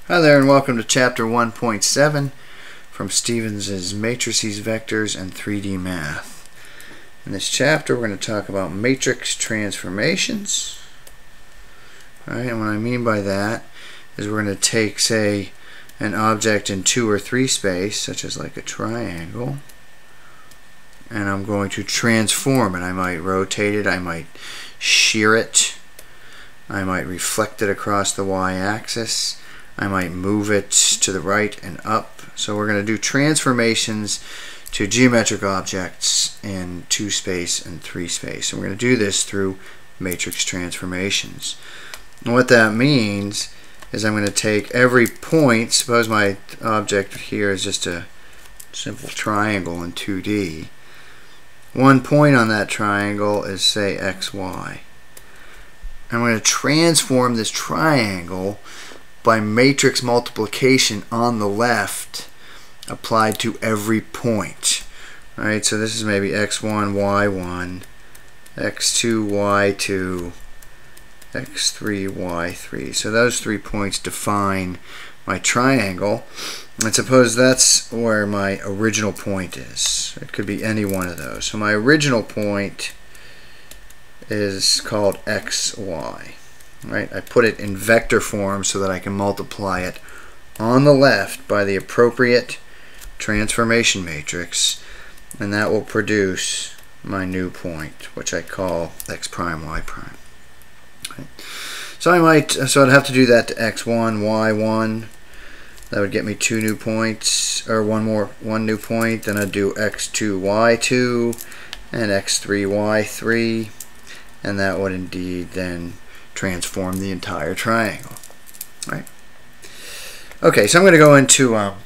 Hi there and welcome to Chapter 1.7 from Stevens' Matrices, Vectors, and 3D Math. In this chapter we're going to talk about matrix transformations. Alright, and what I mean by that is we're going to take, say, an object in 2 or 3 space, such as like a triangle, and I'm going to transform it. I might rotate it, I might shear it, I might reflect it across the y-axis, I might move it to the right and up. So we're going to do transformations to geometric objects in 2 space and 3 space. And we're going to do this through matrix transformations. And what that means is I'm going to take every point. Suppose my object here is just a simple triangle in 2D. One point on that triangle is, say, xy. I'm going to transform this triangle by matrix multiplication on the left applied to every point. Alright, so this is maybe x1, y1, x2, y2, x3, y3. So those 3 points define my triangle. And suppose that's where my original point is. It could be any one of those. So my original point is called xy. Right? I put it in vector form so that I can multiply it on the left by the appropriate transformation matrix, and that will produce my new point, which I call x prime, y prime. Right? So I'd have to do that to x1, y1. That would get me 2 new points, or one new point. Then I'd do x2, y2, and x3, y3, and that would indeed then transform the entire triangle. Right? Okay, so I'm going to go into a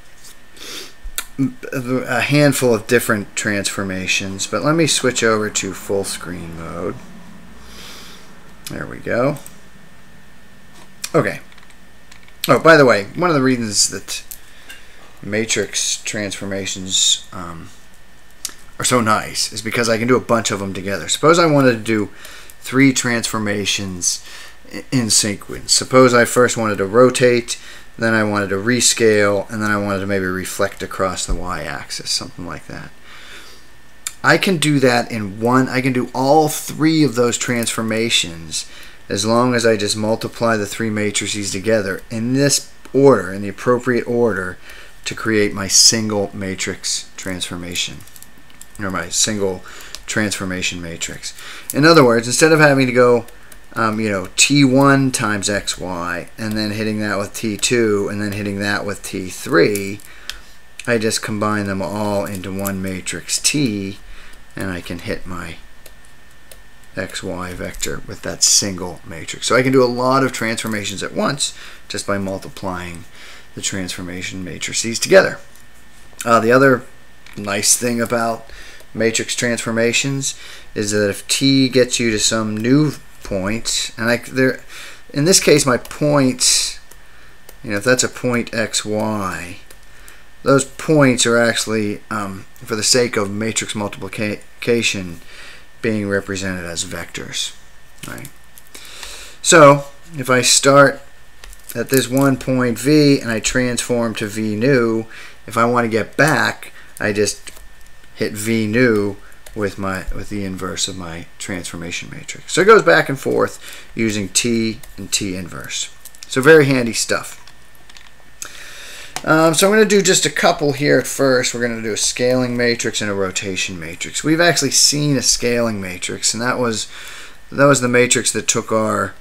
handful of different transformations, but let me switch over to full screen mode. There we go. Okay. Oh, by the way, one of the reasons that matrix transformations are so nice is because I can do a bunch of them together. Suppose I wanted to do 3 transformations in sequence. Suppose I first wanted to rotate, then I wanted to rescale, and then I wanted to maybe reflect across the y-axis, something like that. I can do that in one. I can do all 3 of those transformations as long as I just multiply the 3 matrices together in this order, in the appropriate order, to create my single matrix transformation, or my single transformation matrix. In other words, instead of having to go T1 times xy and then hitting that with T2 and then hitting that with T3, I just combine them all into one matrix T, and I can hit my xy vector with that single matrix. So I can do a lot of transformations at once just by multiplying the transformation matrices together. The other nice thing about matrix transformations is that if T gets you to some new point, and in this case my points, if that's a point xy, those points are actually, for the sake of matrix multiplication, being represented as vectors. Right? So if I start at this one point V and I transform to V new, if I want to get back, I just hit V new with the inverse of my transformation matrix. So it goes back and forth using T and T inverse. So very handy stuff. So I'm going to do just a couple here at first. We're going to do a scaling matrix and a rotation matrix. We've actually seen a scaling matrix, and that was the matrix that took our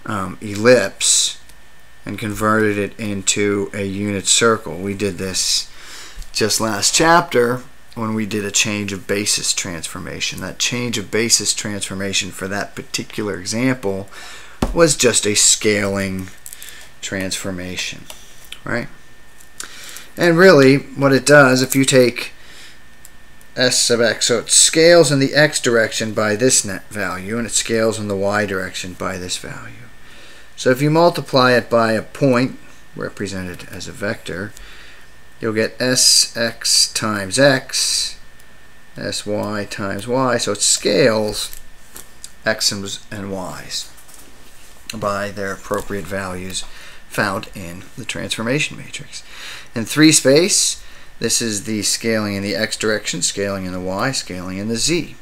ellipse and converted it into a unit circle. We did this just last chapter when we did a change of basis transformation. That change of basis transformation for that particular example was just a scaling transformation, right? And really what it does, if you take s sub x, so it scales in the x direction by this net value and it scales in the y direction by this value. So if you multiply it by a point represented as a vector, you'll get sx times x, sy times y, so it scales x and y's by their appropriate values found in the transformation matrix. In 3 space, this is the scaling in the x direction, scaling in the y, scaling in the z.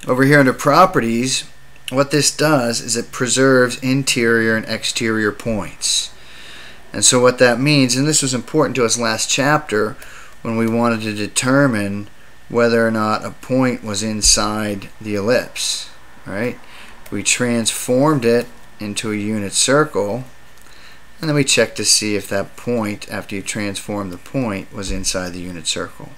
Over here under properties, what this does is it preserves interior and exterior points. And so what that means, and this was important to us last chapter when we wanted to determine whether or not a point was inside the ellipse, right? We transformed it into a unit circle, and then we checked to see if that point, after you transform the point, was inside the unit circle.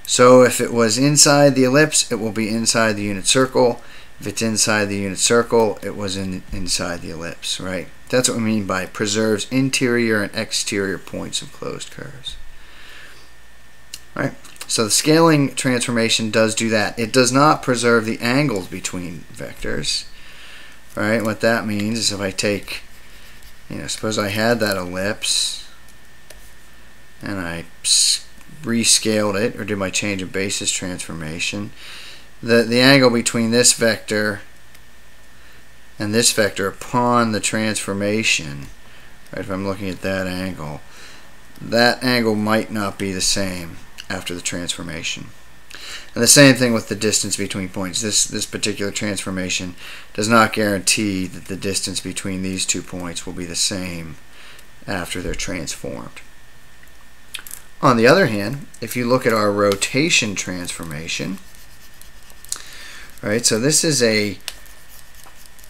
So if it was inside the ellipse, it will be inside the unit circle. If it's inside the unit circle, it was inside the ellipse, right? That's what we mean by preserves interior and exterior points of closed curves. Right? So the scaling transformation does do that. It does not preserve the angles between vectors. Right? What that means is if I take, suppose I had that ellipse and I rescaled it or did my change of basis transformation, the angle between this vector and this vector upon the transformation, right, if I'm looking at that angle might not be the same after the transformation. And the same thing with the distance between points. This particular transformation does not guarantee that the distance between these 2 points will be the same after they're transformed. On the other hand, if you look at our rotation transformation, right, so this is a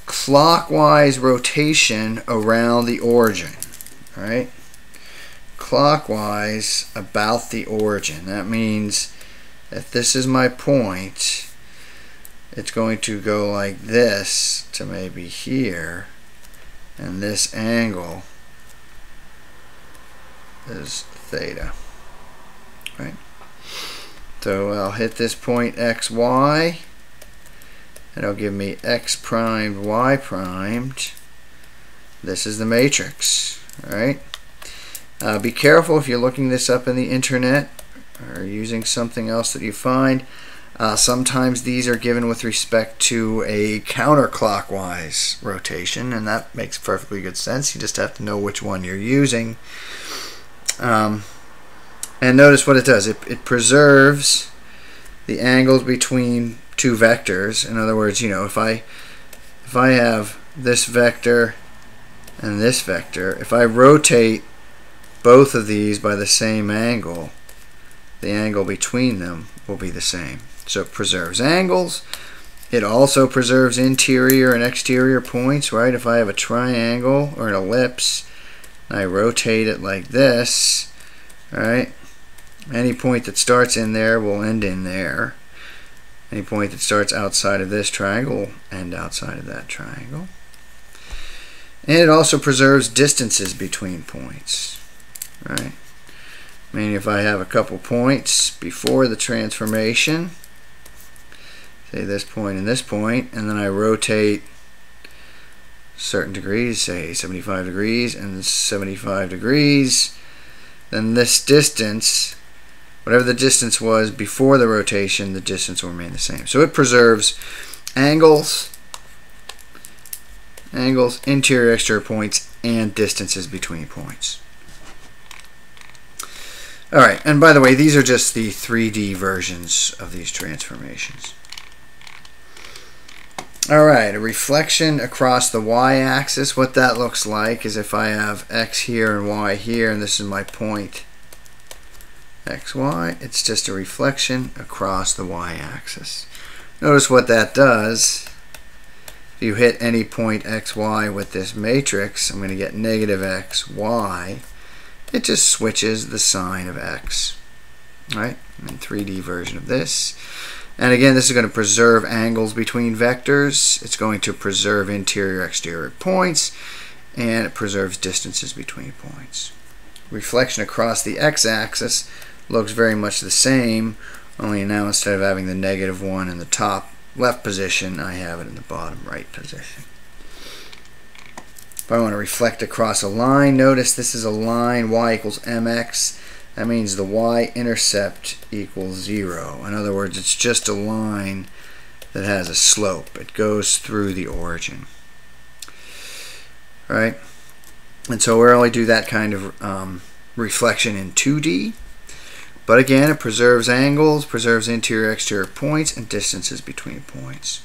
clockwise rotation around the origin, right? Clockwise about the origin. That means if this is my point, it's going to go like this to maybe here, and this angle is theta, right? So I'll hit this point xy, and it'll give me x primed, y primed. This is the matrix, right? Be careful if you're looking this up in the internet or using something else that you find. Sometimes these are given with respect to a counterclockwise rotation, and that makes perfectly good sense. You just have to know which one you're using. And notice what it does. It preserves the angles between 2 vectors. In other words, if I have this vector and this vector, if I rotate both of these by the same angle, the angle between them will be the same. So it preserves angles. It also preserves interior and exterior points, right? If I have a triangle or an ellipse and I rotate it like this, right? Any point that starts in there will end in there. Any point that starts outside of this triangle will end outside of that triangle. And it also preserves distances between points, right? Meaning if I have a couple points before the transformation, say this point and this point, and then I rotate certain degrees, say 75 degrees and 75 degrees, then this distance, whatever the distance was before the rotation, the distance will remain the same. So it preserves angles, interior, exterior points, and distances between points. Alright, and by the way, these are just the 3D versions of these transformations. Alright, a reflection across the y-axis. What that looks like is if I have x here and y here, and this is my point xy, it's just a reflection across the y-axis. Notice what that does. If you hit any point xy with this matrix, I'm going to get negative xy. It just switches the sign of x, right? In 3D version of this. And again, this is going to preserve angles between vectors. It's going to preserve interior, exterior points, and it preserves distances between points. Reflection across the x-axis looks very much the same, only now instead of having the -1 in the top left position, I have it in the bottom right position. If I want to reflect across a line, notice this is a line y equals mx. That means the y-intercept equals 0. In other words, it's just a line that has a slope. It goes through the origin. Right? And so we'll only do that kind of reflection in 2D. But again, it preserves angles, preserves interior, exterior points, and distances between points.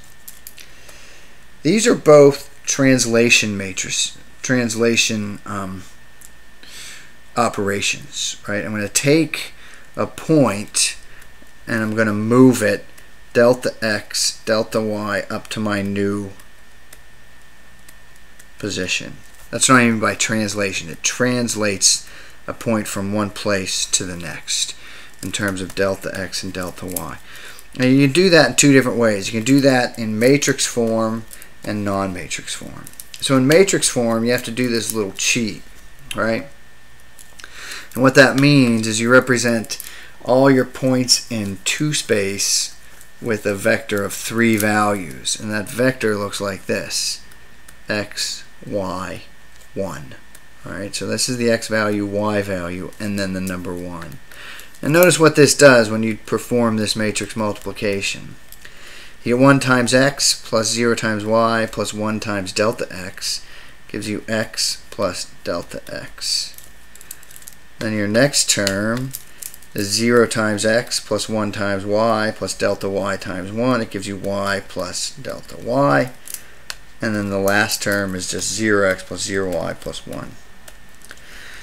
These are both translation operations, right? I'm going to take a point and I'm going to move it delta x, delta y up to my new position. That's not even by translation. It translates a point from one place to the next in terms of delta x and delta y. And you can do that in two different ways. You can do that in matrix form and non-matrix form. So in matrix form, you have to do this little cheat, right? And what that means is you represent all your points in 2 space with a vector of 3 values. And that vector looks like this: x, y, 1. Alright, so this is the x value, y value, and then the number 1. And notice what this does when you perform this matrix multiplication. You get 1 times x plus 0 times y plus 1 times delta x gives you x plus delta x. Then your next term is 0 times x plus 1 times y plus delta y times 1. It gives you y plus delta y. And then the last term is just 0x plus 0y plus 1.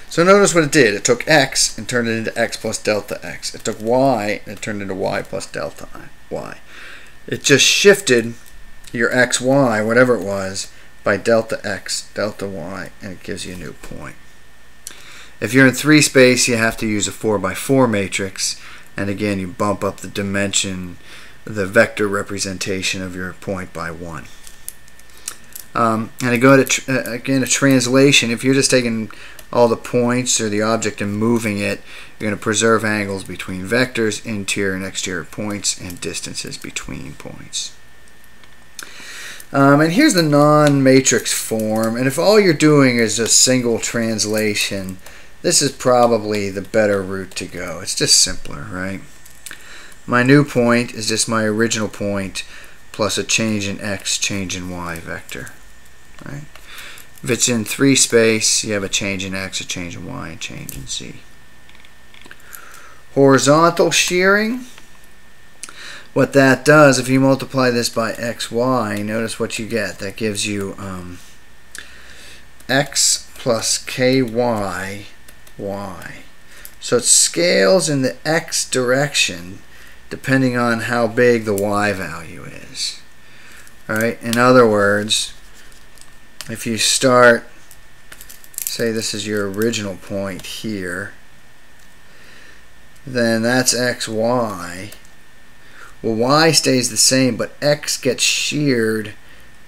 So notice what it did. It took x and turned it into x plus delta x. It took y and it turned into y plus delta y. It just shifted your x, y, whatever it was, by delta x, delta y, and it gives you a new point. If you're in 3 space, you have to use a 4x4 matrix, and again you bump up the dimension, the vector representation of your point by 1. And I go to again a translation. If you're just taking all the points or the object and moving it, you're going to preserve angles between vectors, interior and exterior points, and distances between points. And here's the non-matrix form. And if all you're doing is a single translation, this is probably the better route to go. It's just simpler, right? My new point is just my original point plus a change in x, change in y vector, right? If it's in 3 space, you have a change in x, a change in y, and a change in z. Horizontal shearing. What that does, if you multiply this by xy, notice what you get. That gives you x plus ky y. So it scales in the x direction depending on how big the y value is. Alright, in other words, if you start, say this is your original point here, then that's xy. Well, y stays the same, but x gets sheared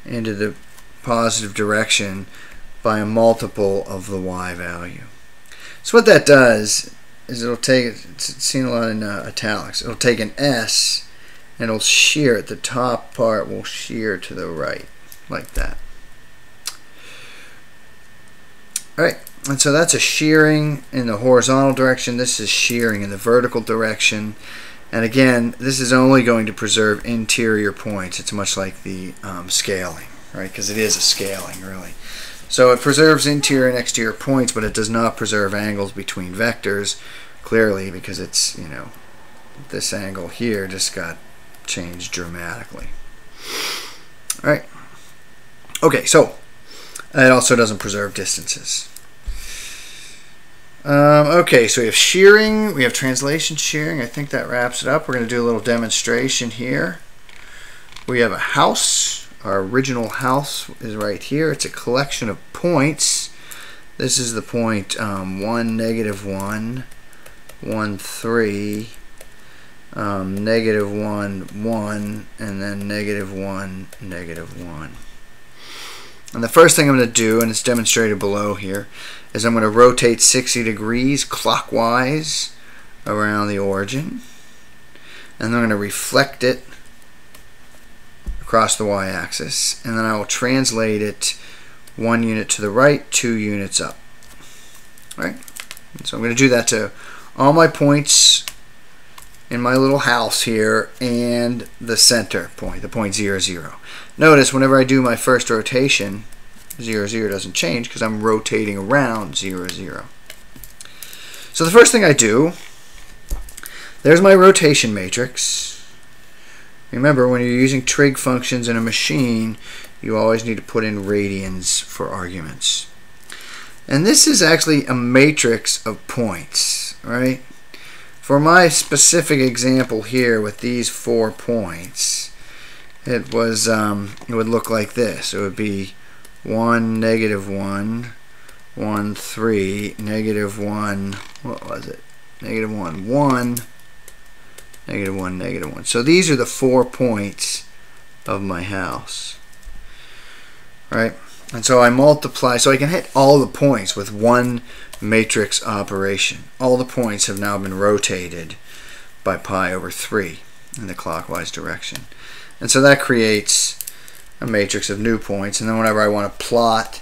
into the positive direction by a multiple of the y value. So what that does is it'll take, it's seen a lot in italics, it'll take an S and it'll shear it. The top part will shear to the right, like that. Alright, and so that's a shearing in the horizontal direction. This is shearing in the vertical direction. And again, this is only going to preserve interior points. It's much like the scaling, right? Because it is a scaling, really. So it preserves interior and exterior points, but it does not preserve angles between vectors, clearly, because it's, you know, this angle here just got changed dramatically. All right. Okay, so it also doesn't preserve distances. Okay, so we have shearing, we have translation shearing. I think that wraps it up. We're going to do a little demonstration here. We have a house. Our original house is right here. It's a collection of points. This is the point 1, negative 1, 1, 3, negative 1, 1, and then negative 1, negative 1. And the first thing I'm going to do, and it's demonstrated below here, is I'm going to rotate 60 degrees clockwise around the origin. And then I'm going to reflect it across the y-axis. And then I will translate it 1 unit to the right, 2 units up. Right? And so I'm going to do that to all my points in my little house here and the center point, the point 0, 0. Notice whenever I do my first rotation, 0, 0 doesn't change because I'm rotating around 0, 0. So the first thing I do, there's my rotation matrix. Remember, when you're using trig functions in a machine, you always need to put in radians for arguments. And this is actually a matrix of points, right? For my specific example here with these 4 points, it would look like this. It would be 1, -1, 1, 3, -1, what was it? -1, 1, -1, -1. So these are the 4 points of my house, right? And so I multiply, so I can hit all the points with one matrix operation. All the points have now been rotated by pi/3 in the clockwise direction. And so that creates a matrix of new points. And then whenever I want to plot,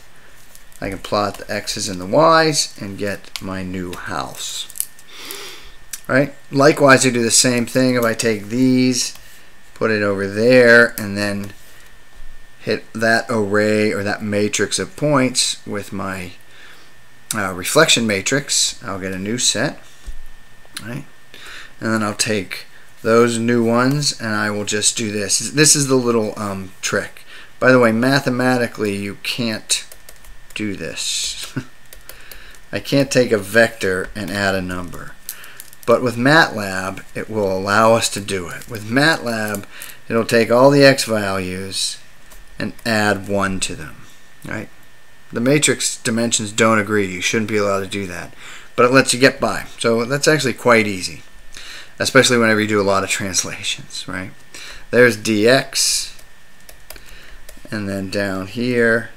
I can plot the x's and the y's and get my new house. Right? Likewise, I do the same thing if I take these, put it over there, and then hit that array or that matrix of points with my reflection matrix. I'll get a new set, right? And then I'll take those new ones and I will just do this. This is the little trick. By the way, mathematically you can't do this. I can't take a vector and add a number. But with MATLAB, it will allow us to do it. With MATLAB, it'll take all the x values and add 1 to them, right? The matrix dimensions don't agree. You shouldn't be allowed to do that. But it lets you get by. So that's actually quite easy, especially whenever you do a lot of translations, right? There's dx, and then down here,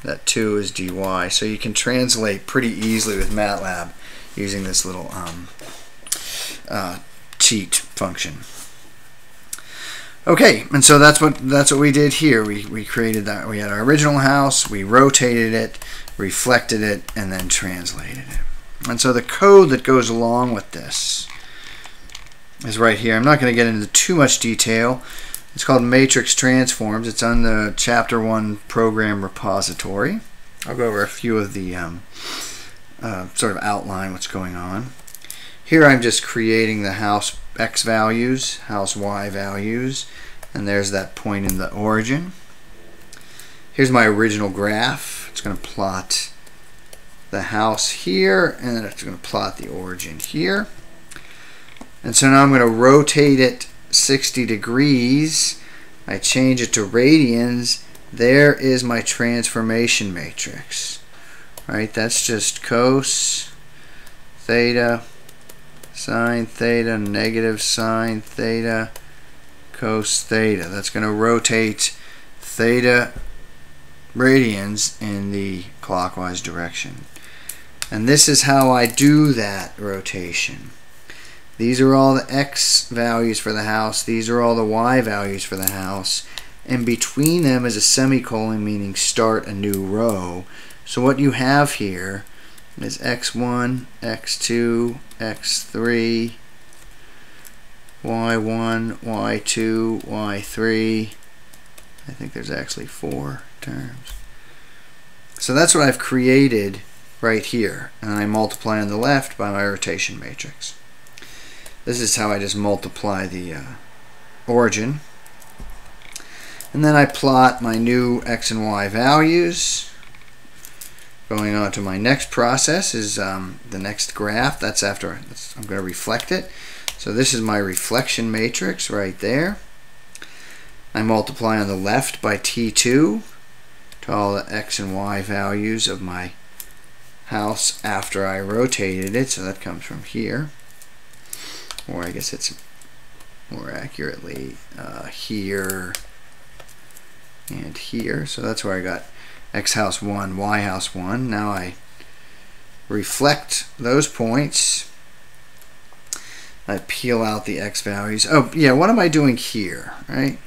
that 2 is dy. So you can translate pretty easily with MATLAB using this little cheat function. Okay, and so that's what we did here. We created that. We had our original house, we rotated it, reflected it, and then translated it. And so the code that goes along with this is right here. I'm not going to get into too much detail. It's called Matrix Transforms. It's on the Chapter 1 program repository. I'll go over a few of the sort of outline what's going on. Here I'm just creating the house x values, house y values, and there's that point in the origin. Here's my original graph. It's going to plot the house here, and then it's going to plot the origin here. And so now I'm going to rotate it 60 degrees. I change it to radians. There is my transformation matrix. Right? That's just cos theta, sine theta, negative sine theta, cos theta. That's going to rotate theta radians in the clockwise direction. And this is how I do that rotation. These are all the x values for the house. These are all the y values for the house. And between them is a semicolon, meaning start a new row. So what you have here is x1, x2, x3, y1, y2, y3. I think there's actually 4 terms. So that's what I've created right here. And I multiply on the left by my rotation matrix. This is how I just multiply the origin. And then I plot my new x and y values. Going on to my next process is the next graph. That's after I'm going to reflect it. So this is my reflection matrix right there. I multiply on the left by t2 to all the x and y values of my house after I rotated it. So that comes from here. Or I guess it's more accurately here and here. So that's where I got x house 1, y house 1. Now I reflect those points. I peel out the x values. Oh yeah, what am I doing here, right?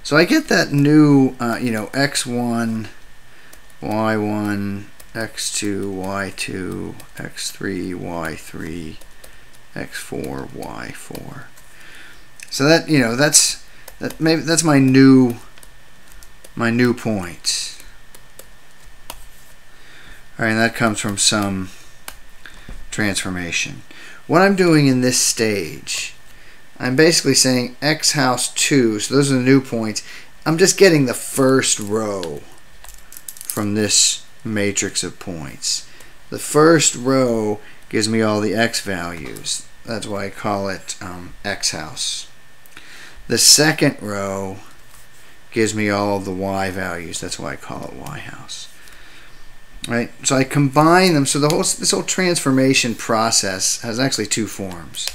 So I get that new, x1, y1, x2, y2, x3, y3, x4, y4. So that that's my new points. Alright, and that comes from some transformation. What I'm doing in this stage, I'm basically saying x house 2, so those are the new points. I'm just getting the first row from this matrix of points. The first row gives me all the x values. That's why I call it x house. The second row gives me all of the y values. That's why I call it y house. Right? So I combine them. So this whole transformation process has actually two forms.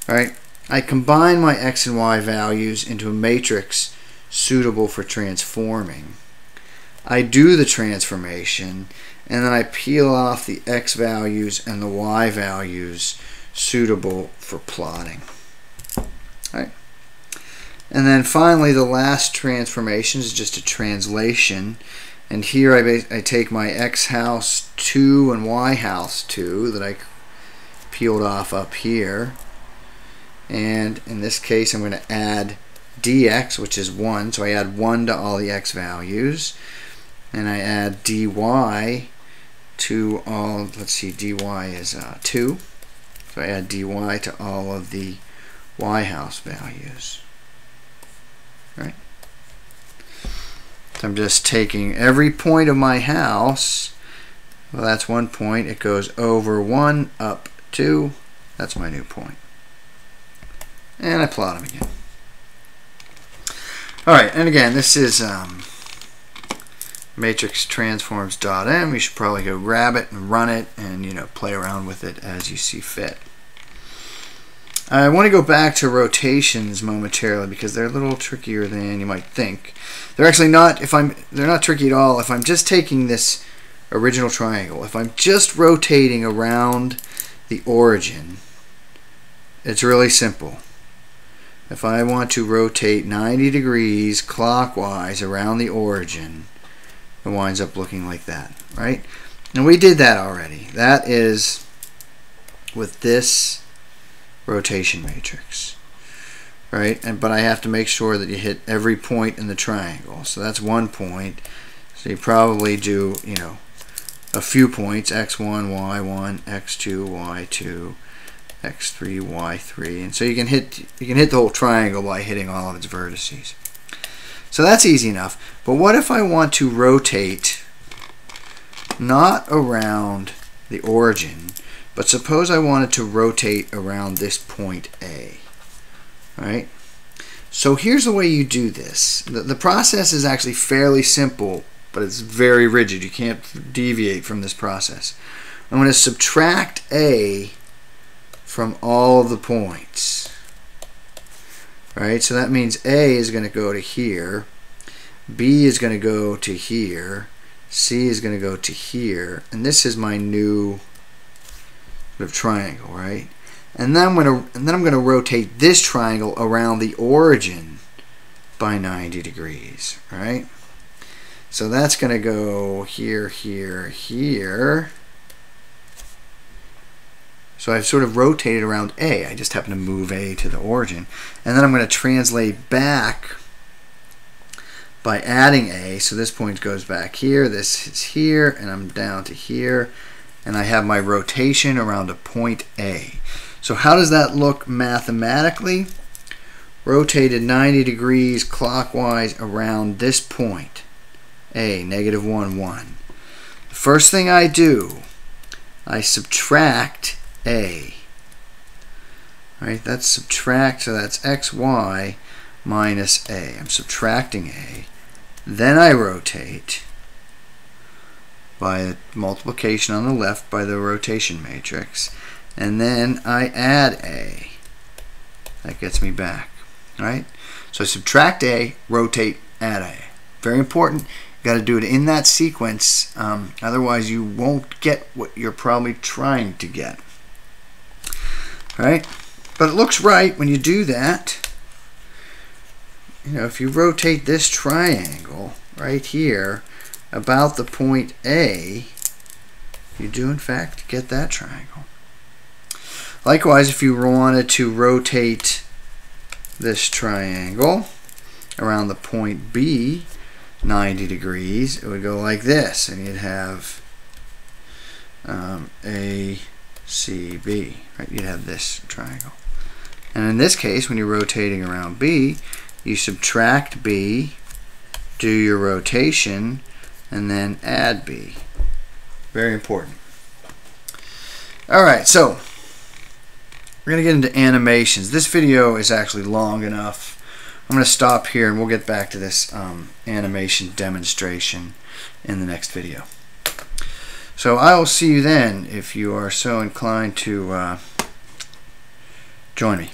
All right? I combine my x and y values into a matrix suitable for transforming. I do the transformation, and then I peel off the x values and the y values suitable for plotting. All right? And then finally, the last transformation is just a translation. And here I take my x house 2 and y house 2 that I peeled off up here. And in this case, I'm going to add dx, which is 1. So I add 1 to all the x values. And I add dy to all, let's see, dy is 2. So I add dy to all of the y house values. Right? So I'm just taking every point of my house. Well, that's 1 point. It goes over 1, up 2. That's my new point. And I plot them again. Alright, and again, this is matrix transforms.m. You should probably go grab it and run it and, you know, play around with it as you see fit. I want to go back to rotations momentarily because they're a little trickier than you might think. They're actually not, they're not tricky at all if I'm just taking this original triangle. If I'm just rotating around the origin, it's really simple. If I want to rotate 90 degrees clockwise around the origin, it winds up looking like that, right? And we did that already. That is with this rotation matrix, right? But I have to make sure that you hit every point in the triangle. So that's 1 point. So you probably do, you know, a few points: x1, y1, x2, y2, x3, y3, and so you can hit the whole triangle by hitting all of its vertices. So that's easy enough. But what if I want to rotate not around the origin, but suppose I wanted to rotate around this point A, right? So here's the way you do this. The process is actually fairly simple, but it's very rigid. You can't deviate from this process. I'm going to subtract A from all of the points, right? So that means A is going to go to here, B is going to go to here, C is going to go to here, and this is my new triangle, right? And then I'm going to rotate this triangle around the origin by 90 degrees, right? So that's going to go here, here, here. So I've sort of rotated around A. I just happen to move A to the origin. And then I'm going to translate back by adding A. So this point goes back here, this is here, and I'm down to here. And I have my rotation around a point A. So how does that look mathematically? Rotated 90 degrees clockwise around this point, A, -1, 1. The first thing I do, I subtract A. Right? That's subtract, so that's xy minus A. I'm subtracting A. Then I rotate by multiplication on the left by the rotation matrix, and then I add A. That gets me back, right? So I subtract A, rotate, add A. Very important. You got to do it in that sequence, otherwise you won't get what you're probably trying to get. Right? But it looks right when you do that. You know, if you rotate this triangle right here about the point A, you do in fact get that triangle. Likewise, if you wanted to rotate this triangle around the point B 90 degrees, it would go like this, and you'd have A, C, B. Right? You'd have this triangle. And in this case, when you're rotating around B, you subtract B, do your rotation, and then add B. Very important. Alright, so we're going to get into animations. This video is actually long enough. I'm going to stop here and we'll get back to this animation demonstration in the next video. So I will see you then if you are so inclined to join me.